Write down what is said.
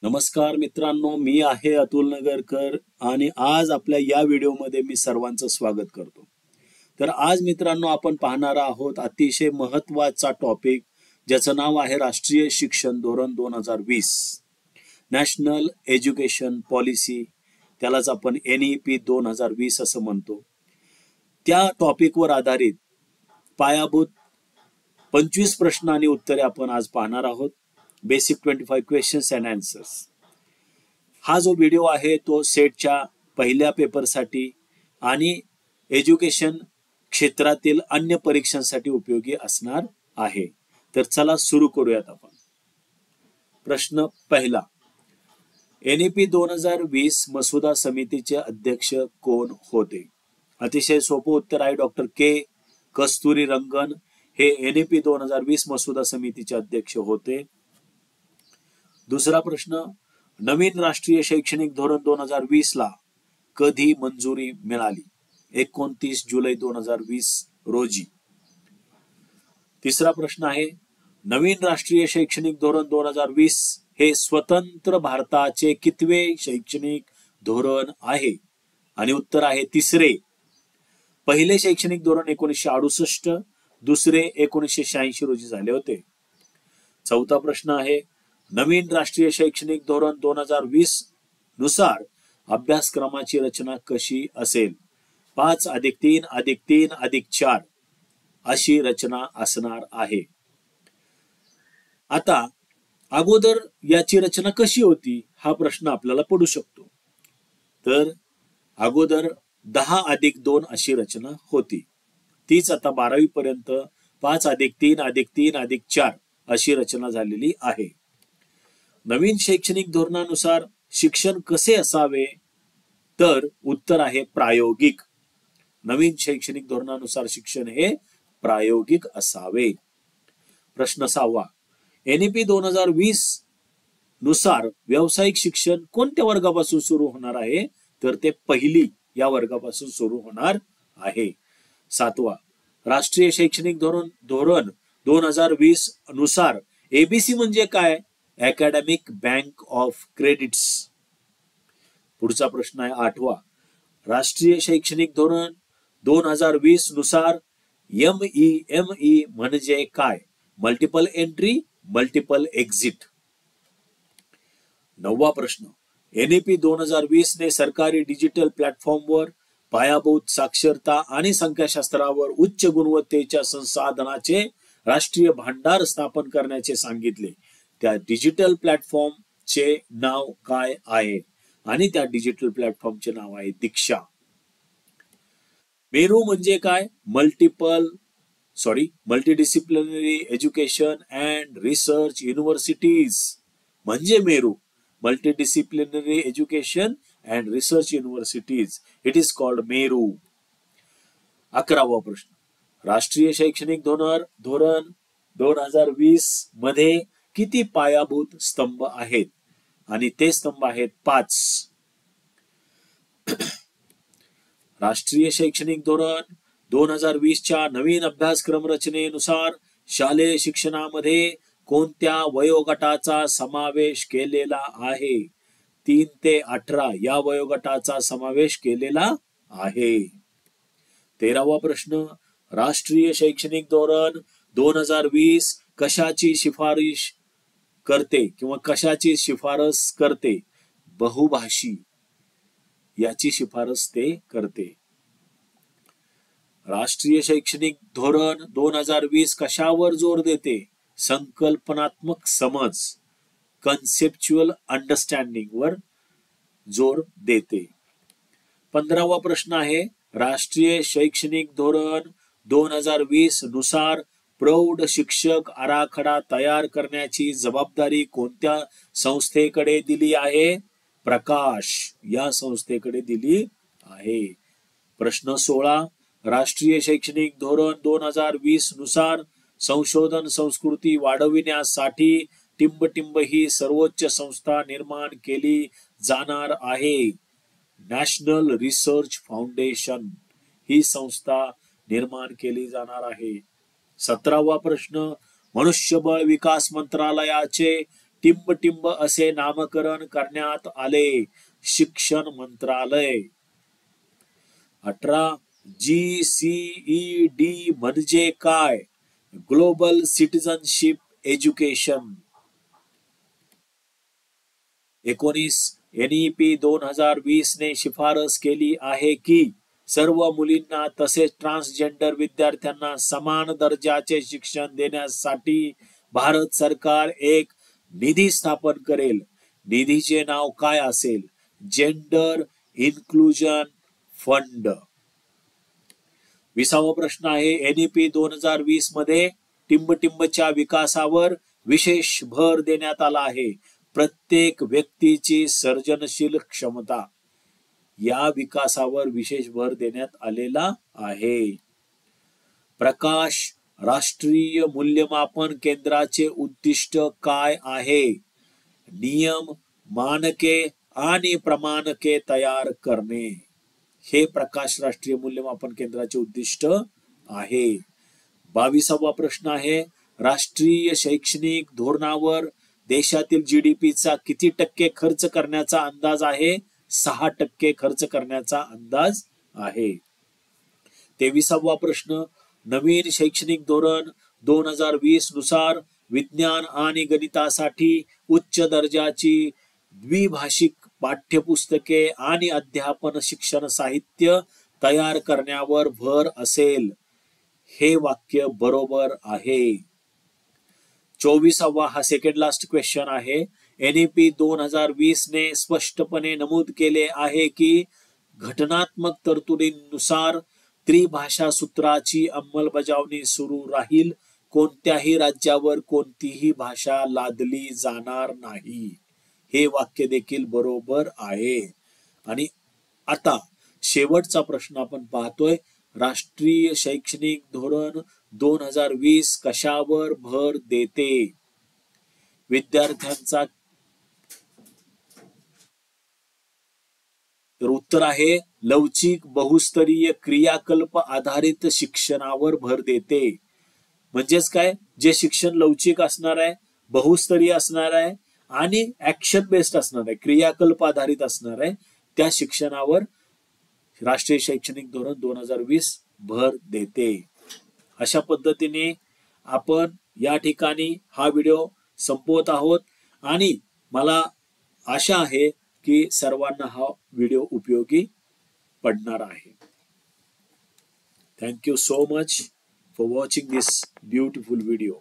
नमस्कार मित्रांनो, मी आहे अतुल नगरकर आणि आज आपल्या या व्हिडिओमध्ये मी सर्वांचं स्वागत करतो. तर आज मित्रांनो आपण पाहणार आहोत अतिशय महत्त्वाचा टॉपिक, ज्याचं नाव आहे राष्ट्रीय शिक्षण धोरण 2020, नॅशनल एज्युकेशन पॉलिसी. त्यालाच आपण NEP 2020 असं म्हणतो. त्या टॉपिकवर आधारित पायाभूत 25 प्रश्न आणि उत्तरे आपण आज पाहणार आहोत. Basic 25 questions and answers. हा जो व्हिडिओ आहे तो सेटच्या पहिल्या पेपरसाठी आणि एज्युकेशन क्षेत्रातील अन्य परीक्षांसाठी उपयोगी असणार आहे. तर चला सुरू करूयात आपण. प्रश्न पहिला, NEP 2020 मसुदा समितीचे अध्यक्ष कोण होते? अतिशय सोपं उत्तर आहे, डॉक्टर कस्तुरीरंगन हे NEP 2020 मसुदा समितीचे अध्यक्ष होते. दुसरा प्रश्न, नवीन राष्ट्रीय शैक्षणिक धोरण 2020 ला कधी मंजुरी मिळाली? 29 जुलै 2020 रोजी. तिसरा प्रश्न आहे, नवीन राष्ट्रीय शैक्षणिक धोरण 2020 हे स्वतंत्र भारताचे कितवे शैक्षणिक धोरण आहे? आणि उत्तर आहे तिसरे. पहिले शैक्षणिक धोरण 1968, दुसरे 1986 रोजी झाले होते. चौथा प्रश्न आहे, नवीन राष्ट्रीय शैक्षणिक धोरण 2020 नुसार अभ्यासक्रमाची रचना कशी असेल? 5+3+3+4 अशी रचना असणार आहे. आता अगोदर याची रचना कशी होती हा प्रश्न आपल्याला पडू शकतो. तर अगोदर 10+2 अशी रचना होती. तीच आता 12वी पर्यंत 5+3+3+4 अशी रचना झालेली आहे. नवीन शैक्षणिक धोरणानुसार शिक्षण कसे असावे? तर उत्तर आहे प्रायोगिक. नवीन शैक्षणिक धोरणानुसार शिक्षण हे प्रायोगिक असावे. प्रश्न 6, NEP 2020 नुसार व्यावसायिक शिक्षण कोणत्या वर्गापासून सुरू होणार आहे? तर ते पहिली या वर्गापासून सुरू होणार आहे. 7, राष्ट्रीय शैक्षणिक धोरण 2020 नुसार ABC म्हणजे काय? Academic bank of credits. पुढचा प्रश्न आहे 8, राष्ट्रीय शैक्षणिक धोरण 2020 नुसार MEME म्हणजे काय? Multiple entry, multiple exit. 9वा प्रश्न, NEP 2020 ने सरकारी डिजिटल प्लॅटफॉर्मवर पायाभूत साक्षरता आणि संख्याशास्त्रावर उच्च गुणवत्तेच्या संसाधनाचे राष्ट्रीय भांडार स्थापन करण्याचे सांगितले. त्या डिजिटल प्लॅटफॉर्मचे नाव काय आहे? आणि त्या डिजिटल प्लॅटफॉर्मचे नाव आहे दीक्षा. मेरू म्हणजे काय? Multidisciplinary education and research universities म्हणजे MERU. Multidisciplinary education and research universities, it is called MERU. 11वा प्रश्न, राष्ट्रीय शैक्षणिक धोरण 2020 मध्ये किती पायाभूत स्तंभ आहेत? आणि ते स्तंभ आहेत 5. राष्ट्रीय शैक्षणिक धोरण 2020 च्या नवीन अभ्यासक्रम रचनेनुसार शालेय शिक्षणामध्ये कोणत्या वयोगटाचा समावेश केलेला आहे? 3 ते 18 या वयोगटाचा समावेश केलेला आहे. 13वा प्रश्न, राष्ट्रीय शैक्षणिक धोरण 2020 कशाची शिफारस करते किंवा कशाची शिफारस करते? बहुभाषी याची शिफारस ते करते. राष्ट्रीय शैक्षणिक धोरण 2020 कशावर जोर देते? संकल्पनात्मक समज, कन्सेप्च्युअल अंडरस्टँडिंग वर जोर देते. 15वा प्रश्न आहे, राष्ट्रीय शैक्षणिक धोरण 2020 नुसार प्रौढ शिक्षक आराखडा तयार करण्याची जबाबदारी कोणत्या संस्थेकडे दिली आहे? प्रकाश या संस्थेकडे दिली आहे. प्रश्न 16, राष्ट्रीय शैक्षणिक धोरण 2020 नुसार संशोधन संस्कृती वाढविण्यासाठी टिंबटिंब ही सर्वोच्च संस्था निर्माण केली जाणार आहे. नॅशनल रिसर्च फाउंडेशन ही संस्था निर्माण केली जाणार आहे. 17वा प्रश्न, मनुष्यबळ विकास मंत्रालयाचे टिंब असे नामकरण करण्यात आले? शिक्षण मंत्रालय. 18 GCED म्हणजे काय? Global citizenship education. 19 NEP 2020 ने शिफारस केली आहे की सर्व मुलींना तसेच ट्रान्सजेंडर विद्यार्थ्यांना समान दर्जाचे शिक्षण देण्यासाठी भारत सरकार एक निधी स्थापन करेल. निधीचे नाव काय असेल? Gender inclusion fund. 20वा प्रश्न आहे, NEP 2020 मध्ये टिंबच्या विकासावर विशेष भर देण्यात आला आहे. प्रत्येक व्यक्तीची सर्जनशील क्षमता या विकासावर विशेष भर देण्यात आलेला आहे. प्रकाश राष्ट्रीय मूल्यमापन केंद्राचे उद्दिष्ट काय आहे? नियम, मानके आणि प्रमाणके तयार करणे हे प्रकाश राष्ट्रीय मूल्यमापन केंद्राचे उद्दिष्ट आहे. 22वा प्रश्न आहे, राष्ट्रीय शैक्षणिक धोरणावर देशातील GDPचा किती टक्के खर्च करण्याचा अंदाज आहे? 6% खर्च करण्याचा अंदाज आहे. 23वा प्रश्न, नवीन शैक्षणिक धोरण 2020 नुसार विज्ञान आणि गणितासाठी उच्च दर्जाची द्विभाषिक पाठ्यपुस्तके आणि अध्यापन शिक्षण साहित्य तयार करण्यावर भर असेल. हे वाक्य बरोबर आहे. 24वा हा सेकंड लास्ट क्वेश्चन आहे. NEP 2020 ने स्पष्टपणे नमूद केले आहे की घटनात्मक तरतुदीनुसार त्रिभाषा सूत्राची अंमलबजावणी सुरू राहील. कोणत्याही राज्यावर कोणतीही भाषा लादली जाणार नाही. हे वाक्य देखील बरोबर आहे. आणि आता शेवटचा प्रश्न आपण पाहतोय, राष्ट्रीय शैक्षणिक धोरण 2020 कशावर भर देते? विद्यार्थ्यांचा. तर उत्तर आहे लवचिक बहुस्तरीय क्रियाकल्प आधारित शिक्षणावर भर देते. म्हणजेच काय, जे शिक्षण लवचिक असणार आहे, बहुस्तरीय असणार आहे आणि ऍक्शन बेस्ड असणार आहे, क्रियाकल्प आधारित असणार आहे, त्या शिक्षणावर राष्ट्रीय शैक्षणिक धोरण 2020 भर देते. अशा पद्धतीने आपण या ठिकाणी हा व्हिडिओ संपवत आहोत आणि मला आशा आहे की सर्वांना हा व्हिडिओ उपयोगी पडणार आहे. Thank you so much for watching this beautiful video.